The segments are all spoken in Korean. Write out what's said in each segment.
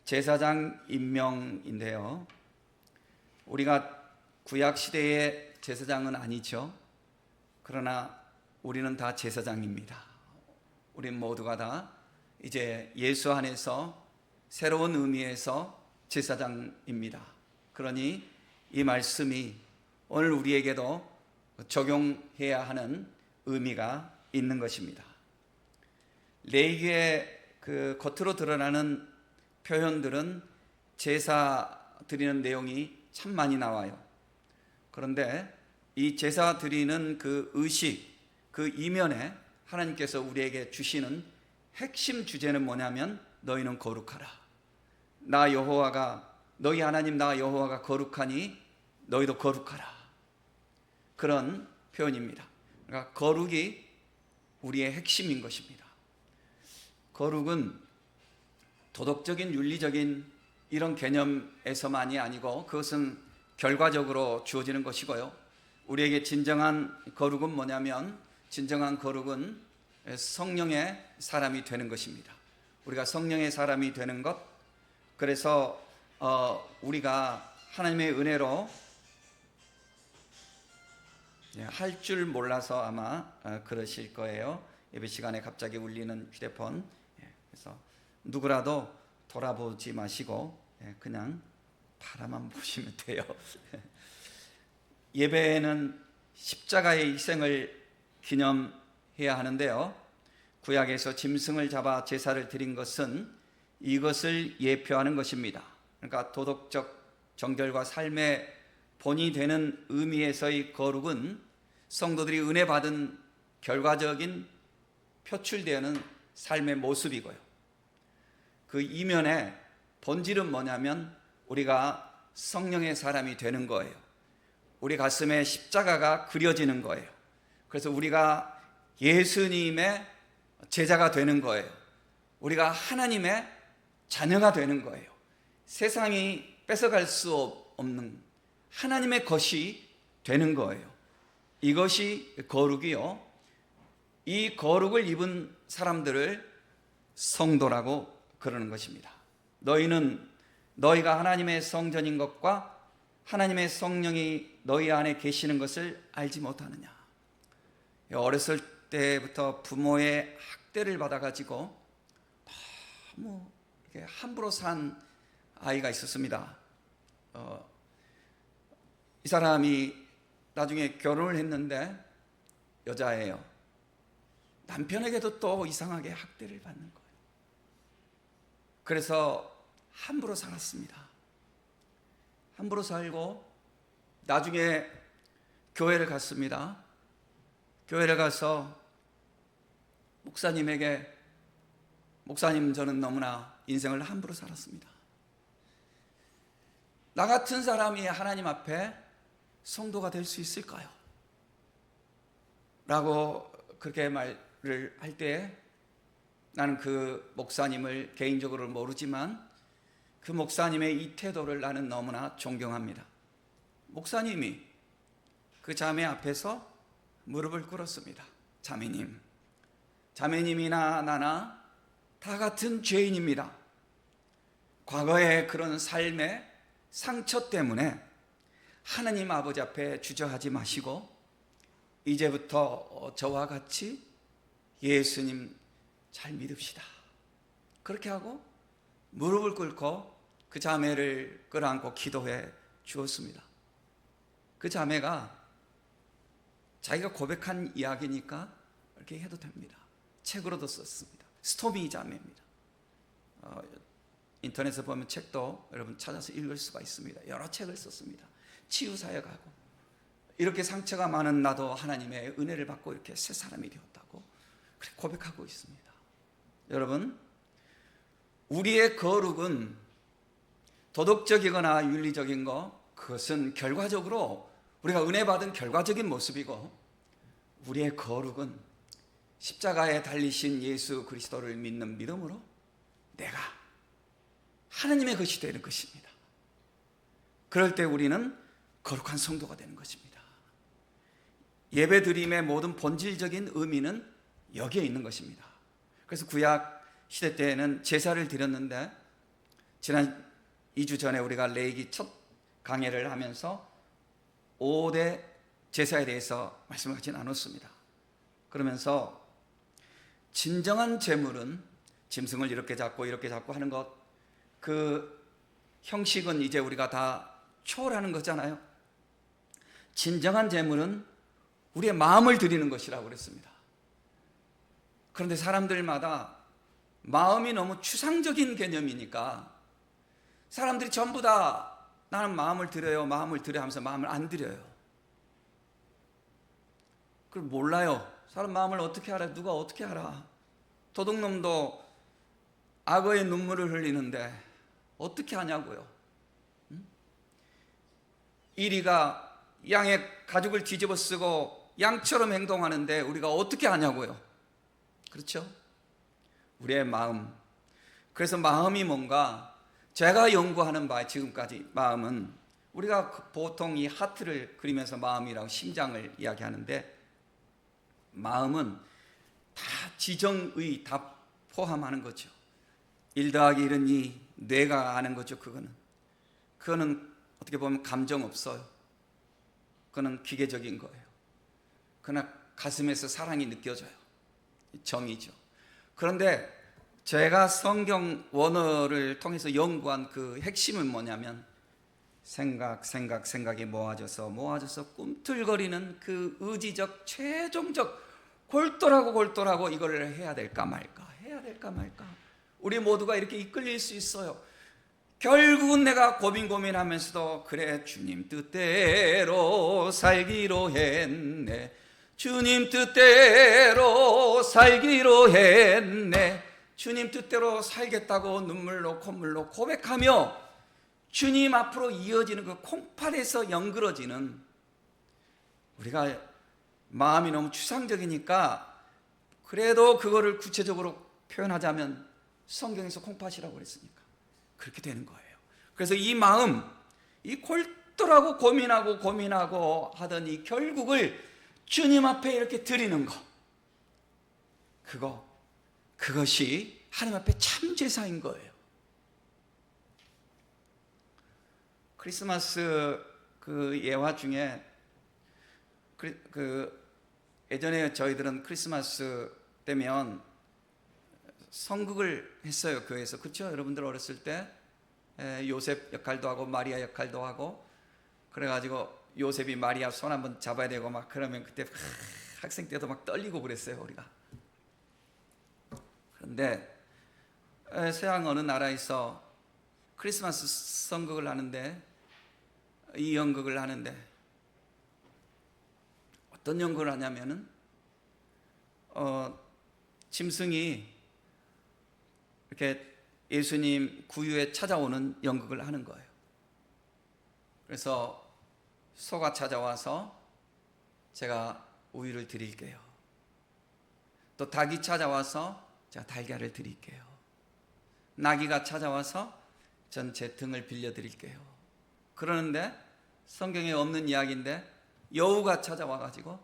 제사장 임명인데요. 우리가 구약 시대의 제사장은 아니죠. 그러나 우리는 다 제사장입니다. 우리 모두가 다 이제 예수 안에서 새로운 의미에서 제사장입니다. 그러니 이 말씀이 오늘 우리에게도 적용해야 하는 의미가 있는 것입니다. 레위기의 그 겉으로 드러나는 표현들은 제사 드리는 내용이 참 많이 나와요. 그런데 이 제사 드리는 그 의식, 그 이면에 하나님께서 우리에게 주시는 핵심 주제는 뭐냐면 너희는 거룩하라. 나 여호와가, 너희 하나님 나 여호와가 거룩하니 너희도 거룩하라. 그런 표현입니다. 그러니까 거룩이 우리의 핵심인 것입니다. 거룩은 도덕적인 윤리적인 이런 개념에서만이 아니고 그것은 결과적으로 주어지는 것이고요. 우리에게 진정한 거룩은 뭐냐면 진정한 거룩은 성령의 사람이 되는 것입니다. 우리가 성령의 사람이 되는 것, 그래서 우리가 하나님의 은혜로 할 줄 몰라서 아마 그러실 거예요. 예배 시간에 갑자기 울리는 휴대폰. 그래서 누구라도 돌아보지 마시고 그냥 바라만 보시면 돼요. 예배에는 십자가의 희생을 기념해야 하는데요. 구약에서 짐승을 잡아 제사를 드린 것은 이것을 예표하는 것입니다. 그러니까 도덕적 정결과 삶의 본이 되는 의미에서의 거룩은 성도들이 은혜 받은 결과적인 표출되는 삶의 모습이고요. 그 이면에 본질은 뭐냐면 우리가 성령의 사람이 되는 거예요. 우리 가슴에 십자가가 그려지는 거예요. 그래서 우리가 예수님의 제자가 되는 거예요. 우리가 하나님의 자녀가 되는 거예요. 세상이 뺏어갈 수 없는 하나님의 것이 되는 거예요. 이것이 거룩이요. 이 거룩을 입은 사람들을 성도라고 그러는 것입니다. 너희는 너희가 하나님의 성전인 것과 하나님의 성령이 너희 안에 계시는 것을 알지 못하느냐. 어렸을 때부터 부모의 학대를 받아가지고 너무 이렇게 함부로 산 아이가 있었습니다. 이 사람이 나중에 결혼을 했는데 여자예요. 남편에게도 또 이상하게 학대를 받는 거예요. 그래서 함부로 살았습니다. 함부로 살고 나중에 교회를 갔습니다. 교회를 가서 목사님에게 목사님 저는 너무나 인생을 함부로 살았습니다. 나 같은 사람이 하나님 앞에 성도가 될 수 있을까요? 라고 그렇게 말을 할 때 나는 그 목사님을 개인적으로 모르지만 그 목사님의 이 태도를 나는 너무나 존경합니다. 목사님이 그 자매 앞에서 무릎을 꿇었습니다. 자매님이나 나나 다 같은 죄인입니다. 과거의 그런 삶의 상처 때문에 하나님 아버지 앞에 주저하지 마시고 이제부터 저와 같이 예수님 잘 믿읍시다. 그렇게 하고 무릎을 꿇고 그 자매를 끌어안고 기도해 주었습니다. 그 자매가 자기가 고백한 이야기니까 이렇게 해도 됩니다. 책으로도 썼습니다. 스토미 자매입니다. 인터넷에 보면 책도 여러분 찾아서 읽을 수가 있습니다. 여러 책을 썼습니다. 치유사역하고 이렇게 상처가 많은 나도 하나님의 은혜를 받고 이렇게 새 사람이 되었다고 그렇게 고백하고 있습니다. 여러분, 우리의 거룩은 도덕적이거나 윤리적인 거, 그것은 결과적으로 우리가 은혜 받은 결과적인 모습이고, 우리의 거룩은 십자가에 달리신 예수 그리스도를 믿는 믿음으로 내가 하나님의 것이 되는 것입니다. 그럴 때 우리는 거룩한 성도가 되는 것입니다. 예배드림의 모든 본질적인 의미는 여기에 있는 것입니다. 그래서 구약 시대 때에는 제사를 드렸는데 지난 2주 전에 우리가 레위기 첫 강해를 하면서 5대 제사에 대해서 말씀을 같이 나눴습니다. 그러면서 진정한 제물은 짐승을 이렇게 잡고 이렇게 잡고 하는 것, 그 형식은 이제 우리가 다 초월하는 거잖아요. 진정한 제물은 우리의 마음을 드리는 것이라고 그랬습니다. 그런데 사람들마다 마음이 너무 추상적인 개념이니까 사람들이 전부 다 나는 마음을 드려요, 마음을 드려 하면서 마음을 안 드려요. 그걸 몰라요. 사람 마음을 어떻게 알아? 누가 어떻게 알아? 도둑놈도 악어의 눈물을 흘리는데 어떻게 하냐고요. 이리가 양의 가죽을 뒤집어 쓰고 양처럼 행동하는데 우리가 어떻게 하냐고요. 그렇죠? 우리의 마음. 그래서 마음이 뭔가, 제가 연구하는 바에 지금까지 마음은, 우리가 보통 이 하트를 그리면서 마음이라고 심장을 이야기하는데, 마음은 다 지정의 다 포함하는 거죠. 1 더하기 1은 2, 뇌가 아는 거죠. 그거는 어떻게 보면 감정 없어요. 그거는 기계적인 거예요. 그러나 가슴에서 사랑이 느껴져요. 정이죠. 그런데 제가 성경 원어를 통해서 연구한 그 핵심은 뭐냐면, 생각이 모아져서 꿈틀거리는 그 의지적 최종적 골똘하고 이걸 해야 될까 말까. 우리 모두가 이렇게 이끌릴 수 있어요. 결국은 내가 고민하면서도, 그래 주님 뜻대로 살기로 했네, 주님 뜻대로 살기로 했네, 주님 뜻대로 살겠다고 눈물로 콧물로 고백하며 주님 앞으로 이어지는 그 콩팥에서 연그러지는, 우리가 마음이 너무 추상적이니까 그래도 그거를 구체적으로 표현하자면 성경에서 콩팥이라고 그랬으니까 그렇게 되는 거예요. 그래서 이 마음, 이 골똘하고 고민하고 하던 이 결국을 주님 앞에 이렇게 드리는 거, 그것이 하나님 앞에 참 제사인 거예요. 크리스마스 그 예화 중에 예전에 저희들은 크리스마스 때면 성극을 했어요, 교회에서. 그렇죠? 여러분들 어렸을 때 요셉 역할도 하고 마리아 역할도 하고, 그래가지고 요셉이 마리아 손 한번 잡아야 되고 막 그러면 그때 학생 때도 막 떨리고 그랬어요, 우리가. 그런데 서양 어느 나라에서 크리스마스 성극을 하는데, 이 연극을 하는데 어떤 연극을 하냐면은 짐승이 이렇게 예수님 구유에 찾아오는 연극을 하는 거예요. 그래서 소가 찾아와서 제가 우유를 드릴게요. 또 닭이 찾아와서 제가 달걀을 드릴게요. 나귀가 찾아와서 전 제 등을 빌려드릴게요. 그러는데 성경에 없는 이야기인데 여우가 찾아와가지고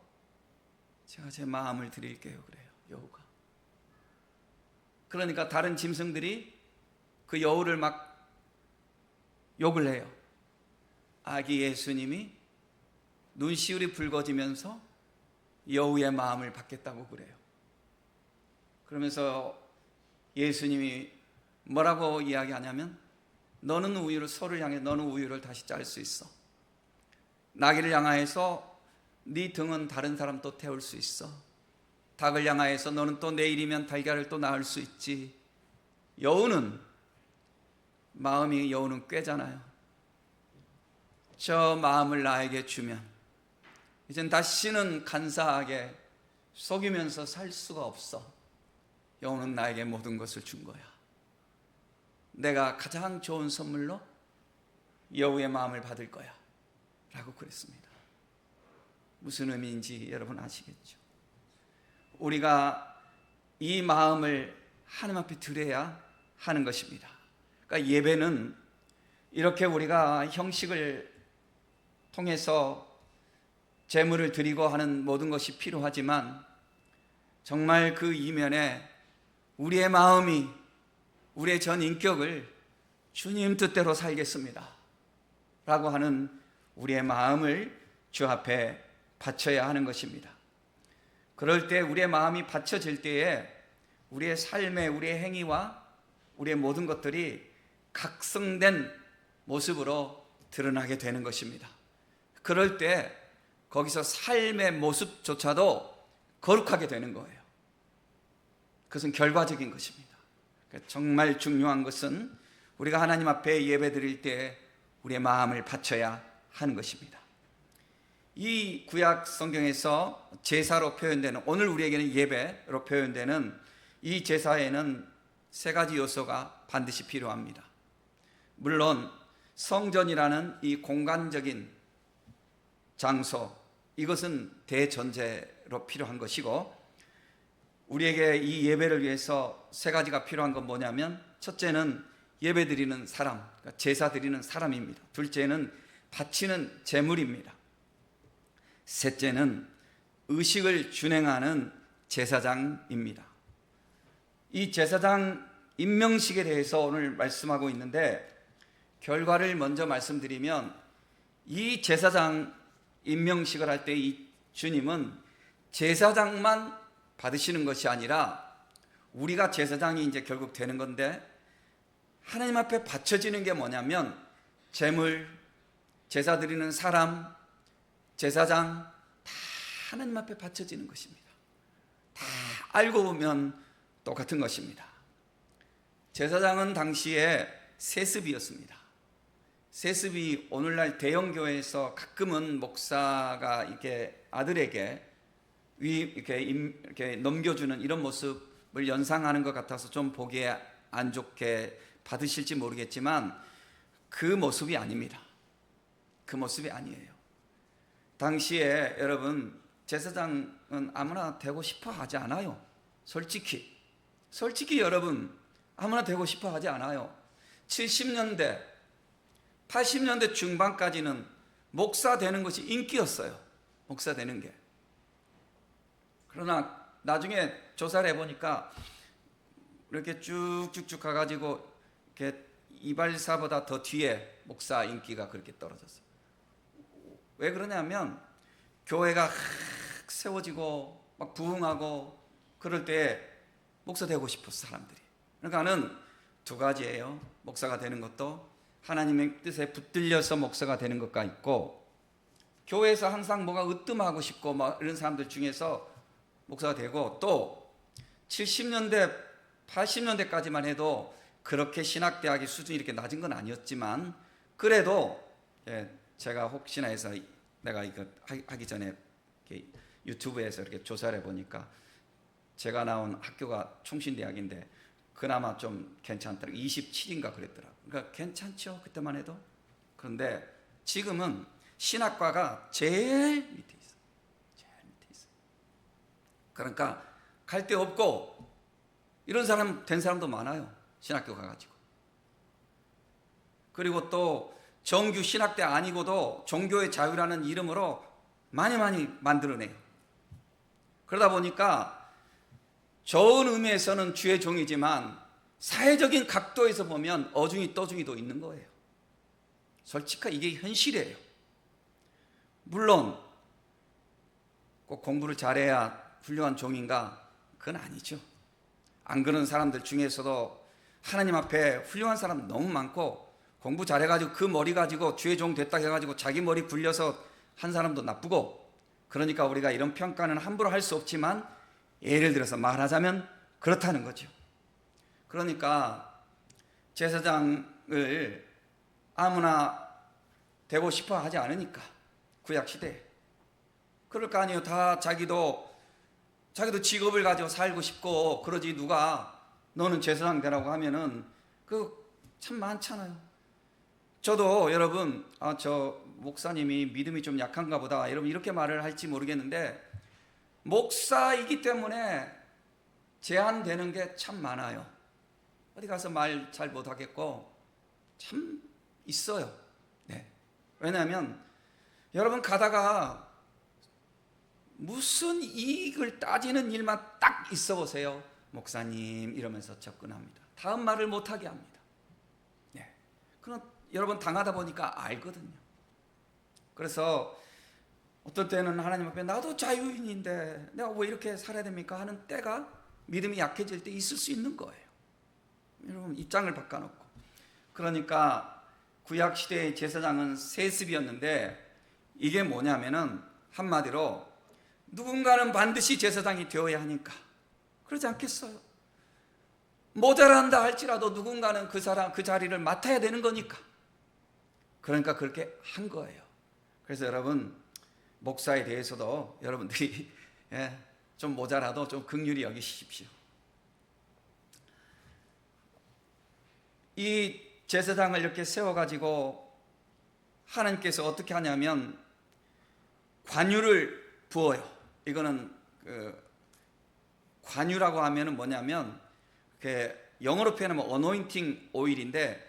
제가 제 마음을 드릴게요 그래요, 여우가. 그러니까 다른 짐승들이 그 여우를 막 욕을 해요. 아기 예수님이 눈시울이 붉어지면서 여우의 마음을 받겠다고 그래요. 그러면서 예수님이 뭐라고 이야기하냐면, 너는 소를 향해 너는 우유를 다시 짤 수 있어. 나귀를 향하여서 네 등은 다른 사람 또 태울 수 있어. 닭을 향하여서 너는 또 내일이면 달걀을 또 낳을 수 있지. 여우는 꾀잖아요. 저 마음을 나에게 주면 이젠 다시는 간사하게 속이면서 살 수가 없어. 여우는 나에게 모든 것을 준 거야. 내가 가장 좋은 선물로 여우의 마음을 받을 거야 라고 그랬습니다. 무슨 의미인지 여러분 아시겠죠? 우리가 이 마음을 하나님 앞에 드려야 하는 것입니다. 그러니까 예배는 이렇게 우리가 형식을 통해서 제물을 드리고 하는 모든 것이 필요하지만, 정말 그 이면에 우리의 마음이, 우리의 전 인격을 주님 뜻대로 살겠습니다 라고 하는 우리의 마음을 주 앞에 바쳐야 하는 것입니다. 그럴 때 우리의 마음이 바쳐질 때에 우리의 삶의 우리의 행위와 우리의 모든 것들이 각성된 모습으로 드러나게 되는 것입니다. 그럴 때 거기서 삶의 모습조차도 거룩하게 되는 거예요. 그것은 결과적인 것입니다. 정말 중요한 것은 우리가 하나님 앞에 예배 드릴 때 우리의 마음을 바쳐야 하는 것입니다. 이 구약 성경에서 제사로 표현되는, 오늘 우리에게는 예배로 표현되는 이 제사에는 세 가지 요소가 반드시 필요합니다. 물론 성전이라는 이 공간적인 장소, 이것은 대전제로 필요한 것이고, 우리에게 이 예배를 위해서 세 가지가 필요한 건 뭐냐면, 첫째는 예배 드리는 사람, 그러니까 제사 드리는 사람입니다. 둘째는 바치는 제물입니다. 셋째는 의식을 준행하는 제사장입니다. 이 제사장 임명식에 대해서 오늘 말씀하고 있는데, 결과를 먼저 말씀드리면 이 제사장 임명식을 할 때 이 주님은 제사장만 받으시는 것이 아니라, 우리가 제사장이 이제 결국 되는 건데, 하나님 앞에 바쳐지는 게 뭐냐면 제물, 제사 드리는 사람, 제사장 다 하나님 앞에 바쳐지는 것입니다. 다 알고 보면 똑같은 것입니다. 제사장은 당시에 세습이었습니다. 세습이 오늘날 대형 교회에서 가끔은 목사가 이렇게 아들에게 이렇게 넘겨주는 이런 모습을 연상하는 것 같아서 좀 보기에 안 좋게 받으실지 모르겠지만, 그 모습이 아닙니다. 그 모습이 아니에요. 당시에 여러분, 제사장은 아무나 되고 싶어 하지 않아요. 솔직히 여러분, 아무나 되고 싶어 하지 않아요. 70년대 80년대 중반까지는 목사 되는 것이 인기였어요. 목사 되는 게. 그러나 나중에 조사를 해보니까 이렇게 쭉쭉쭉 가가지고 이렇게 이발사보다 더 뒤에 목사 인기가 그렇게 떨어졌어요. 왜 그러냐면 교회가 세워지고 막 부흥하고 그럴 때 목사 되고 싶었어, 사람들이. 그러니까는 두 가지예요. 목사가 되는 것도 하나님의 뜻에 붙들려서 목사가 되는 것과 있고, 교회에서 항상 뭐가 으뜸하고 싶고 막 이런 사람들 중에서 목사가 되고, 또 70년대 80년대까지만 해도 그렇게 신학대학의 수준이 이렇게 낮은 건 아니었지만, 그래도 제가 혹시나 해서 내가 이거 하기 전에 유튜브에서 이렇게 조사를 해보니까 제가 나온 학교가 총신대학인데 그나마 좀 괜찮더라고요. 27인가 그랬더라고요. 그러니까 괜찮죠, 그때만 해도. 그런데 지금은 신학과가 제일 밑에 있어요. 제일 밑에 있어요. 그러니까 갈 데 없고 이런 사람 된 사람도 많아요. 신학교 가가지고. 그리고 또 정규 신학대 아니고도 종교의 자유라는 이름으로 많이 만들어내요. 그러다 보니까 좋은 의미에서는 주의 종이지만 사회적인 각도에서 보면 어중이 떠중이도 있는 거예요. 솔직히 이게 현실이에요. 물론 꼭 공부를 잘해야 훌륭한 종인가? 그건 아니죠. 안 그런 사람들 중에서도 하나님 앞에 훌륭한 사람 너무 많고, 공부 잘해가지고 그 머리 가지고 주의 종 됐다 해가지고 자기 머리 굴려서 한 사람도 나쁘고, 그러니까 우리가 이런 평가는 함부로 할 수 없지만 예를 들어서 말하자면 그렇다는 거죠. 그러니까 제사장을 아무나 되고 싶어 하지 않으니까, 구약시대에. 그럴 거 아니에요. 다 자기도 직업을 가지고 살고 싶고 그러지, 누가 너는 제사장 되라고 하면은 그 참 많잖아요. 저도 여러분, 저 목사님이 믿음이 좀 약한가 보다, 여러분 이렇게 말을 할지 모르겠는데, 목사이기 때문에 제한되는 게 참 많아요. 어디 가서 말 잘 못하겠고 참 있어요. 네. 왜냐하면 여러분 가다가 무슨 이익을 따지는 일만 딱 있어 보세요. 목사님 이러면서 접근합니다. 다음 말을 못하게 합니다. 네. 그런 여러분 당하다 보니까 알거든요. 그래서 어떤 때는 하나님 앞에 나도 자유인인데 내가 왜 이렇게 살아야 됩니까 하는 때가 믿음이 약해질 때 있을 수 있는 거예요. 여러분 입장을 바꿔놓고. 그러니까 구약 시대의 제사장은 세습이었는데 이게 뭐냐면은 한마디로 누군가는 반드시 제사장이 되어야 하니까. 그러지 않겠어요? 모자란다 할지라도 누군가는 그 자리를 맡아야 되는 거니까. 그러니까 그렇게 한 거예요. 그래서 여러분 목사에 대해서도 여러분들이 좀 모자라도 좀 긍휼히 여기십시오. 이 제사장을 이렇게 세워가지고 하나님께서 어떻게 하냐면 관유를 부어요. 이거는 관유라고 하면은 뭐냐면 영어로 표현하면 어노인팅 오일인데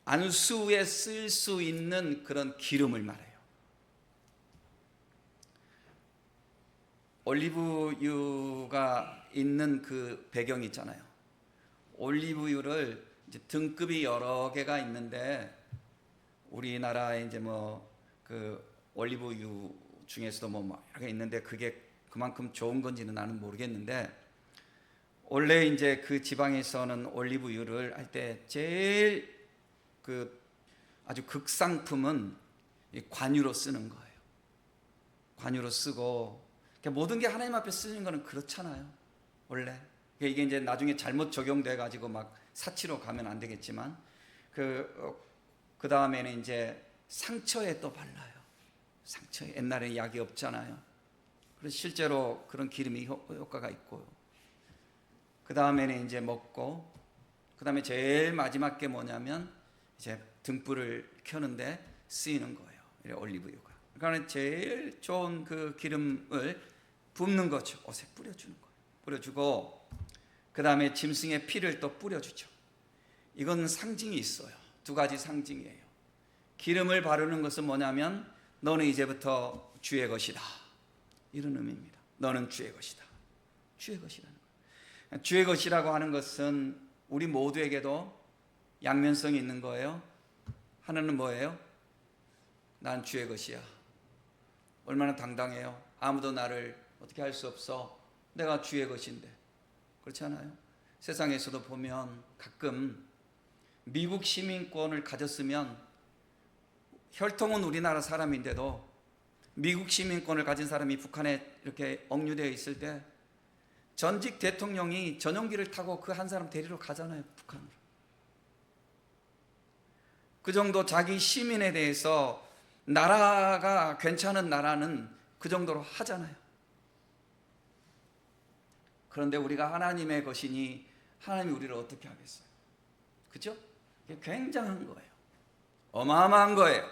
안수에 쓸 수 있는 그런 기름을 말해요. 올리브유가 있는 그 배경이 있잖아요. 올리브유를 이제 등급이 여러 개가 있는데 우리나라에 이제 그 올리브유 중에서도 뭐 여러 개 있는데 그게 그만큼 좋은 건지는 나는 모르겠는데 원래 이제 그 지방에서는 올리브유를 할 때 제일 아주 극상품은 관유로 쓰는 거예요. 관유로 쓰고 모든 게 하나님 앞에 쓰는 거는 그렇잖아요. 원래 이게 이제 나중에 잘못 적용돼 가지고 막 사치로 가면 안 되겠지만 그 다음에는 이제 상처에 또 발라요. 상처에 옛날에 약이 없잖아요. 그래서 실제로 그런 기름이 효과가 있고요. 그 다음에는 이제 먹고 그 다음에 제일 마지막 게 뭐냐면 이제 등불을 켜는데 쓰이는 거예요. 올리브유가. 그러니까 제일 좋은 그 기름을 붓는 거죠. 옷에 뿌려주는 거예요. 뿌려주고 그 다음에 짐승의 피를 또 뿌려주죠. 이건 상징이 있어요. 두 가지 상징이에요. 기름을 바르는 것은 뭐냐면 너는 이제부터 주의 것이다. 이런 의미입니다. 너는 주의 것이다. 주의 것이라는 거예요. 주의 것이라고 하는 것은 우리 모두에게도 양면성이 있는 거예요. 하나는 뭐예요? 난 주의 것이야. 얼마나 당당해요. 아무도 나를 어떻게 할 수 없어. 내가 주의 것인데. 그렇지 않아요? 세상에서도 보면 가끔 미국 시민권을 가졌으면 혈통은 우리나라 사람인데도 미국 시민권을 가진 사람이 북한에 이렇게 억류되어 있을 때 전직 대통령이 전용기를 타고 그 한 사람 데리러 가잖아요. 북한으로. 그 정도 자기 시민에 대해서 나라가 괜찮은 나라는 그 정도로 하잖아요. 그런데 우리가 하나님의 것이니 하나님이 우리를 어떻게 하겠어요? 그죠? 이게 굉장한 거예요. 어마어마한 거예요.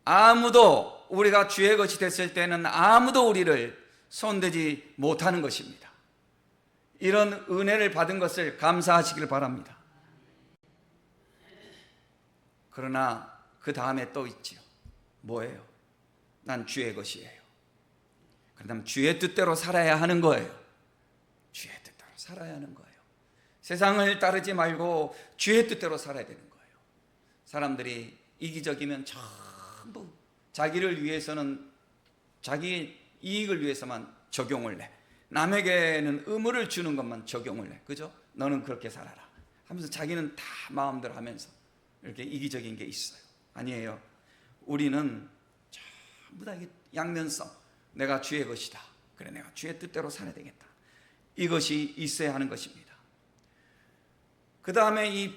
아무도 우리가 주의 것이 됐을 때는 아무도 우리를 손대지 못하는 것입니다. 이런 은혜를 받은 것을 감사하시길 바랍니다. 그러나 그 다음에 또 있지요. 뭐예요? 난 주의 것이에요. 그다음 주의 뜻대로 살아야 하는 거예요. 주의 뜻대로 살아야 하는 거예요. 세상을 따르지 말고 주의 뜻대로 살아야 되는 거예요. 사람들이 이기적이면 전부 자기를 위해서는 자기 이익을 위해서만 적용을 해. 남에게는 의무를 주는 것만 적용을 해. 그죠? 너는 그렇게 살아라 하면서 자기는 다 마음대로 하면서 이렇게 이기적인 게 있어요. 아니에요. 우리는 전부 다 양면성. 내가 주의 것이다. 그래, 내가 주의 뜻대로 살아야 되겠다. 이것이 있어야 하는 것입니다. 그 다음에 이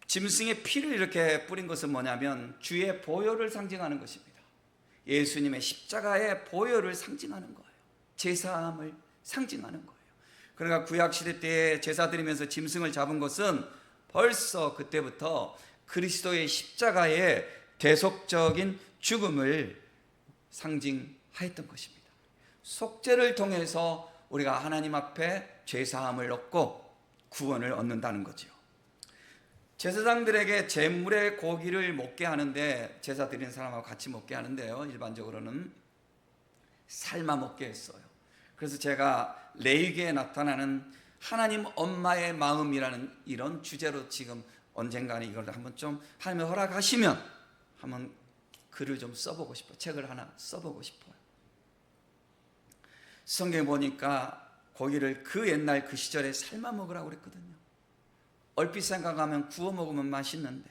짐승의 피를 이렇게 뿌린 것은 뭐냐면 주의 보혈을 상징하는 것입니다. 예수님의 십자가의 보혈을 상징하는 거예요. 제사함을 상징하는 거예요. 그러니까 구약시대 때 제사 드리면서 짐승을 잡은 것은 벌써 그때부터 그리스도의 십자가의 대속적인 죽음을 상징하였던 것입니다. 속죄를 통해서 우리가 하나님 앞에 죄사함을 얻고 구원을 얻는다는 거죠. 제사장들에게 제물의 고기를 먹게 하는데, 제사 드리는 사람하고 같이 먹게 하는데요, 일반적으로는 삶아 먹게 했어요. 그래서 제가 레위기에 나타나는 하나님 엄마의 마음이라는 이런 주제로 지금 언젠가는 이걸 한번 좀 하나님의 허락하시면 한번 글을 좀 써보고 싶어요. 책을 하나 써보고 싶어요. 성경에 보니까 고기를 그 옛날 그 시절에 삶아 먹으라고 그랬거든요. 얼핏 생각하면 구워 먹으면 맛있는데,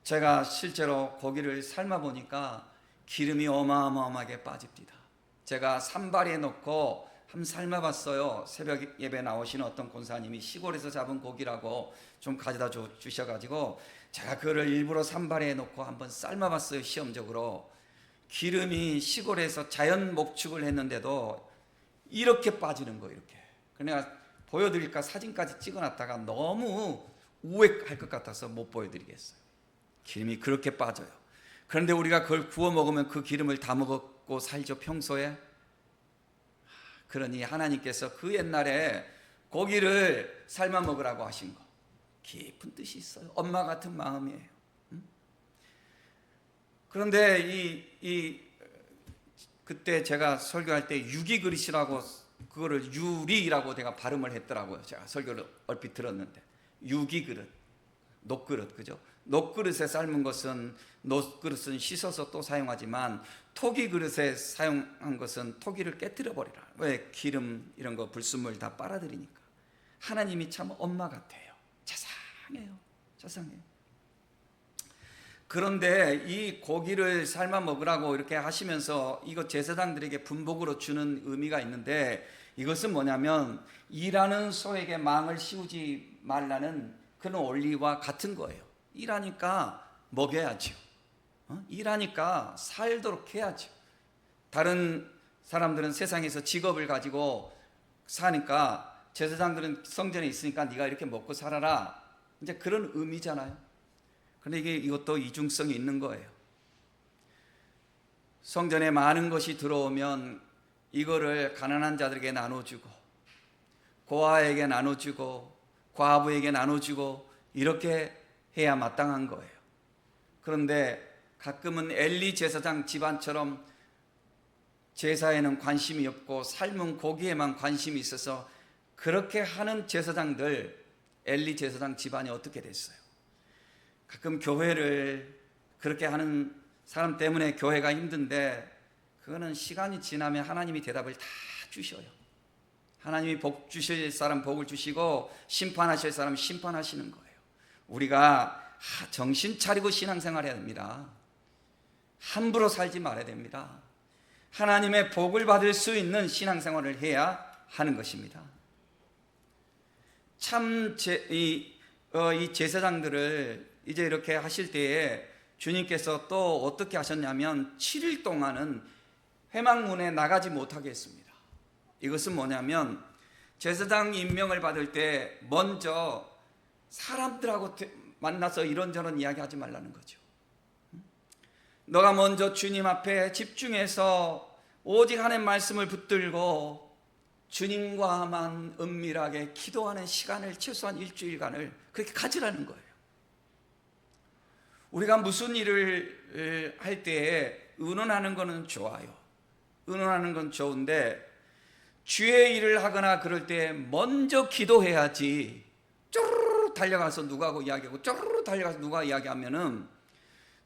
제가 실제로 고기를 삶아 보니까 기름이 어마어마하게 빠집니다. 제가 산발에 넣고 한번 삶아봤어요. 새벽 예배 나오시는 어떤 권사님이 시골에서 잡은 고기라고 좀 가져다 주셔가지고 제가 그거를 일부러 산발에 넣고 한번 삶아봤어요. 시험적으로. 기름이 시골에서 자연 목축을 했는데도 이렇게 빠지는 거예요. 이렇게. 그래서 보여드릴까 사진까지 찍어놨다가 너무 우회할 것 같아서 못 보여드리겠어요. 기름이 그렇게 빠져요. 그런데 우리가 그걸 구워 먹으면 그 기름을 다 먹고 살죠, 평소에. 그러니 하나님께서 그 옛날에 고기를 삶아 먹으라고 하신 거 깊은 뜻이 있어요. 엄마 같은 마음이에요. 그런데 그때 제가 설교할 때 유기그릇이라고, 그거를 유리라고 제가 발음을 했더라고요. 제가 설교를 얼핏 들었는데 유기그릇, 녹그릇, 그죠? 녹그릇에 삶은 것은 녹그릇은 씻어서 또 사용하지만 토기그릇에 사용한 것은 토기를 깨뜨려 버리라. 왜? 기름 이런 거 불순물 다 빨아들이니까. 하나님이 참 엄마 같아요. 자상해요. 자상해요. 그런데 이 고기를 삶아 먹으라고 이렇게 하시면서 이거 제사장들에게 분복으로 주는 의미가 있는데, 이것은 뭐냐면 일하는 소에게 망을 씌우지 말라는 그런 원리와 같은 거예요. 일하니까 먹여야죠. 일하니까 살도록 해야죠. 다른 사람들은 세상에서 직업을 가지고 사니까 제사장들은 성전에 있으니까 네가 이렇게 먹고 살아라, 이제 그런 의미잖아요. 그런데 이것도 이중성이 있는 거예요. 성전에 많은 것이 들어오면 이거를 가난한 자들에게 나눠주고, 고아에게 나눠주고, 과부에게 나눠주고, 이렇게 해야 마땅한 거예요. 그런데 가끔은 엘리 제사장 집안처럼 제사에는 관심이 없고 삶은 고기에만 관심이 있어서 그렇게 하는 제사장들, 엘리 제사장 집안이 어떻게 됐어요? 가끔 교회를 그렇게 하는 사람 때문에 교회가 힘든데, 그거는 시간이 지나면 하나님이 대답을 다 주셔요. 하나님이 복 주실 사람 복을 주시고 심판하실 사람 심판하시는 거예요. 우리가 정신 차리고 신앙생활 해야 됩니다. 함부로 살지 말아야 됩니다. 하나님의 복을 받을 수 있는 신앙생활을 해야 하는 것입니다. 참 이 제사장들을 이제 이렇게 하실 때에 주님께서 또 어떻게 하셨냐면 7일 동안은 회막문에 나가지 못하게 했습니다. 이것은 뭐냐면 제사장 임명을 받을 때 먼저 사람들하고 만나서 이런저런 이야기하지 말라는 거죠. 너가 먼저 주님 앞에 집중해서 오직 하나님의 말씀을 붙들고 주님과만 은밀하게 기도하는 시간을 최소한 일주일간을 그렇게 가지라는 거예요. 우리가 무슨 일을 할 때에 의논하는 거는 좋아요. 의논하는 건 좋은데 주의 일을 하거나 그럴 때 먼저 기도해야지. 쪼르르 달려가서 누구하고 이야기하고 쪼르르 달려가서 누가 이야기하면은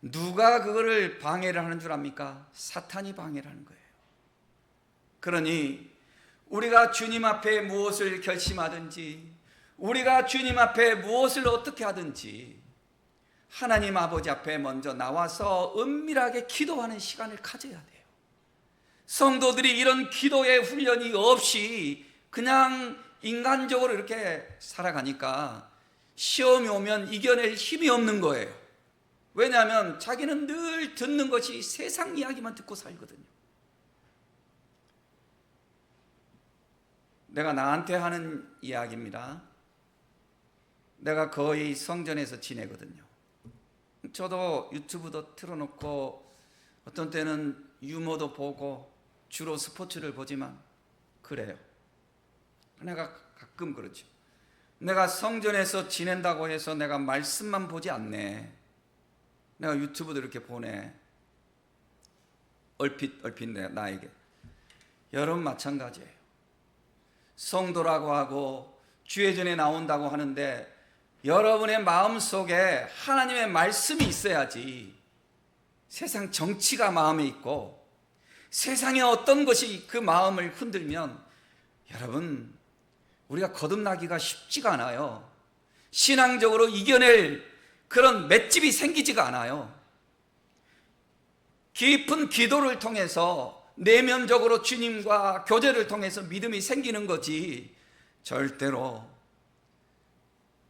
누가 그거를 방해를 하는 줄 압니까? 사탄이 방해를 하는 거예요. 그러니 우리가 주님 앞에 무엇을 결심하든지, 우리가 주님 앞에 무엇을 어떻게 하든지 하나님 아버지 앞에 먼저 나와서 은밀하게 기도하는 시간을 가져야 돼요. 성도들이 이런 기도의 훈련이 없이 그냥 인간적으로 이렇게 살아가니까 시험이 오면 이겨낼 힘이 없는 거예요. 왜냐하면 자기는 늘 듣는 것이 세상 이야기만 듣고 살거든요. 내가 나한테 하는 이야기입니다. 내가 거의 성전에서 지내거든요. 저도 유튜브도 틀어놓고 어떤 때는 유머도 보고 주로 스포츠를 보지만 그래요. 내가 가끔 그렇죠. 내가 성전에서 지낸다고 해서 내가 말씀만 보지 않네. 내가 유튜브도 이렇게 보네. 얼핏 나에게. 여러분 마찬가지예요. 성도라고 하고 주의 전에 나온다고 하는데 여러분의 마음속에 하나님의 말씀이 있어야지 세상 정치가 마음에 있고 세상의 어떤 것이 그 마음을 흔들면 여러분 우리가 거듭나기가 쉽지가 않아요. 신앙적으로 이겨낼 그런 맷집이 생기지가 않아요. 깊은 기도를 통해서 내면적으로 주님과 교제를 통해서 믿음이 생기는 거지 절대로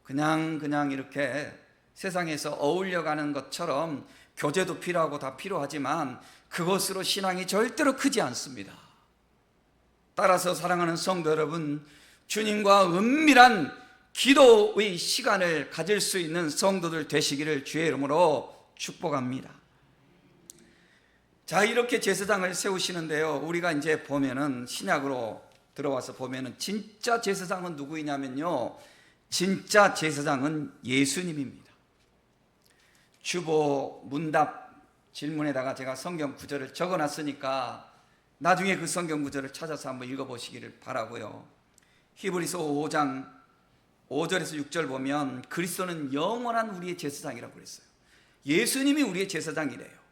그냥 이렇게 세상에서 어울려가는 것처럼 교제도 필요하고 다 필요하지만 그것으로 신앙이 절대로 크지 않습니다. 따라서 사랑하는 성도 여러분, 주님과 은밀한 기도의 시간을 가질 수 있는 성도들 되시기를 주의 이름으로 축복합니다. 자, 이렇게 제사장을 세우시는데요, 우리가 이제 보면은 신약으로 들어와서 보면은 진짜 제사장은 누구이냐면요, 진짜 제사장은 예수님입니다. 주보 문답 질문에다가 제가 성경 구절을 적어놨으니까 나중에 그 성경 구절을 찾아서 한번 읽어보시기를 바라고요. 히브리서 5장 5절에서 6절 보면 그리스도는 영원한 우리의 제사장이라고 그랬어요. 예수님이 우리의 제사장이래요.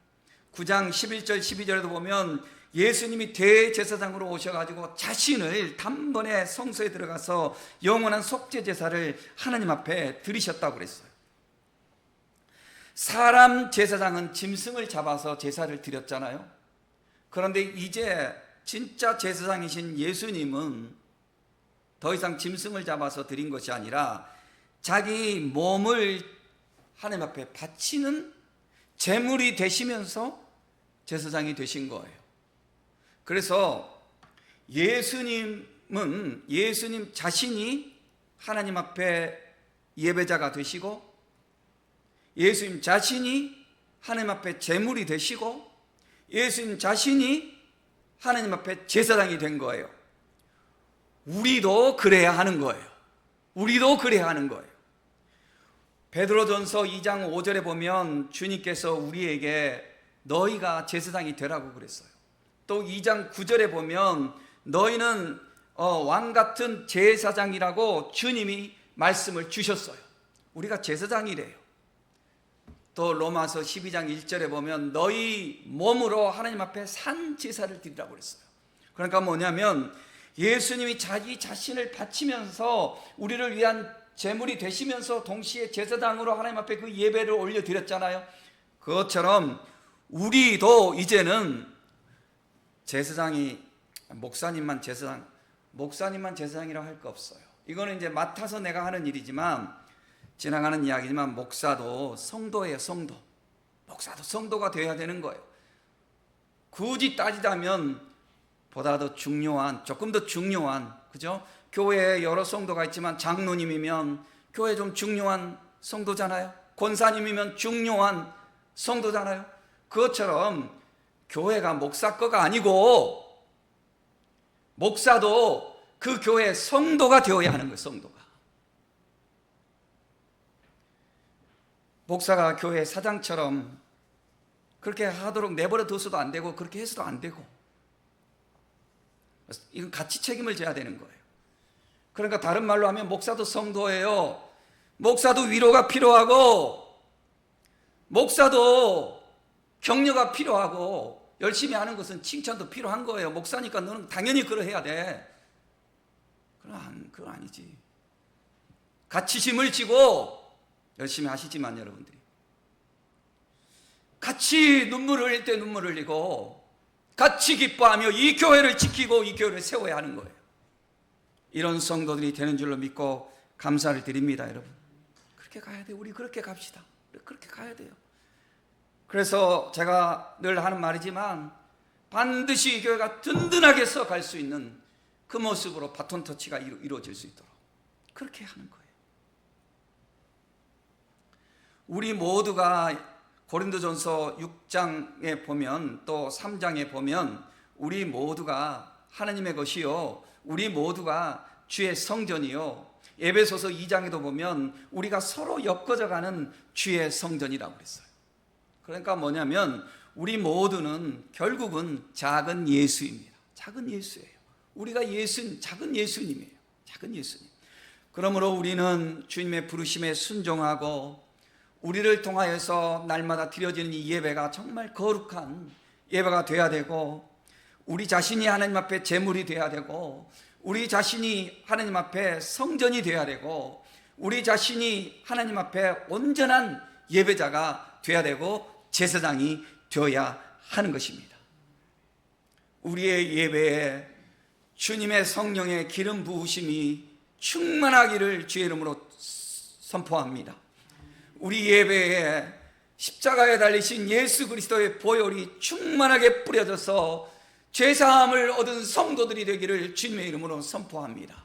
9장 11절 12절에도 보면 예수님이 대제사장으로 오셔가지고 자신을 단번에 성소에 들어가서 영원한 속죄 제사를 하나님 앞에 드리셨다고 그랬어요. 사람 제사장은 짐승을 잡아서 제사를 드렸잖아요. 그런데 이제 진짜 제사장이신 예수님은 더 이상 짐승을 잡아서 드린 것이 아니라 자기 몸을 하나님 앞에 바치는 제물이 되시면서 제사장이 되신 거예요. 그래서 예수님은 예수님 자신이 하나님 앞에 예배자가 되시고 예수님 자신이 하나님 앞에 제물이 되시고 예수님 자신이 하나님 앞에 제사장이 된 거예요. 우리도 그래야 하는 거예요. 우리도 그래야 하는 거예요. 베드로전서 2장 5절에 보면 주님께서 우리에게 너희가 제사장이 되라고 그랬어요. 또 2장 9절에 보면 너희는 왕같은 제사장이라고 주님이 말씀을 주셨어요. 우리가 제사장이래요. 또 로마서 12장 1절에 보면 너희 몸으로 하나님 앞에 산 제사를 드리라고 그랬어요. 그러니까 뭐냐면 예수님이 자기 자신을 바치면서 우리를 위한 제물이 되시면서 동시에 제사장으로 하나님 앞에 그 예배를 올려드렸잖아요. 그것처럼 우리도 이제는 제사장이 목사님만 제사장이라고 할 거 없어요. 이거는 이제 맡아서 내가 하는 일이지만 지나가는 이야기지만 목사도 성도예요. 성도. 목사도 성도가 되어야 되는 거예요. 굳이 따지자면 보다 더 중요한, 조금 더 중요한, 그죠? 교회에 여러 성도가 있지만 장로님이면 교회 좀 중요한 성도잖아요. 권사님이면 중요한 성도잖아요. 그것처럼 교회가 목사 거가 아니고 목사도 그 교회의 성도가 되어야 하는 거예요. 성도가. 목사가 교회 사장처럼 그렇게 하도록 내버려 둬서도 안 되고 그렇게 해서도 안 되고 이건 같이 책임을 져야 되는 거예요. 그러니까 다른 말로 하면 목사도 성도예요. 목사도 위로가 필요하고 목사도 격려가 필요하고 열심히 하는 것은 칭찬도 필요한 거예요. 목사니까 너는 당연히 그러해야 돼. 그건 아니지. 같이 짐을 지고 열심히 하시지만 여러분들이 같이 눈물을 흘릴 때 눈물을 흘리고 같이 기뻐하며 이 교회를 지키고 이 교회를 세워야 하는 거예요. 이런 성도들이 되는 줄로 믿고 감사를 드립니다. 여러분 그렇게 가야 돼요. 우리 그렇게 갑시다. 그렇게 가야 돼요. 그래서 제가 늘 하는 말이지만 반드시 이 교회가 든든하게 서갈 수 있는 그 모습으로 바톤 터치가 이루어질 수 있도록 그렇게 하는 거예요. 우리 모두가 고린도전서 6장에 보면 또 3장에 보면 우리 모두가 하나님의 것이요 우리 모두가 주의 성전이요 에베소서 2장에도 보면 우리가 서로 엮어져가는 주의 성전이라고 그랬어요. 그러니까 뭐냐면 우리 모두는 결국은 작은 예수입니다. 작은 예수예요. 우리가 작은 예수님이에요. 작은 예수님. 그러므로 우리는 주님의 부르심에 순종하고 우리를 통하여서 날마다 드려지는 이 예배가 정말 거룩한 예배가 되어야 되고, 우리 자신이 하나님 앞에 제물이 되어야 되고, 우리 자신이 하나님 앞에 성전이 되어야 되고, 우리 자신이 하나님 앞에 온전한 예배자가 되어야 되고 제사장이 되어야 하는 것입니다. 우리의 예배에 주님의 성령의 기름 부으심이 충만하기를 주의 이름으로 선포합니다. 우리 예배에 십자가에 달리신 예수 그리스도의 보혈이 충만하게 뿌려져서 죄사함을 얻은 성도들이 되기를 주님의 이름으로 선포합니다.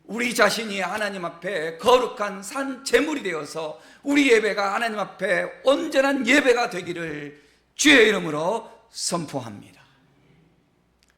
우리 자신이 하나님 앞에 거룩한 산 제물이 되어서 우리 예배가 하나님 앞에 온전한 예배가 되기를 주의 이름으로 선포합니다.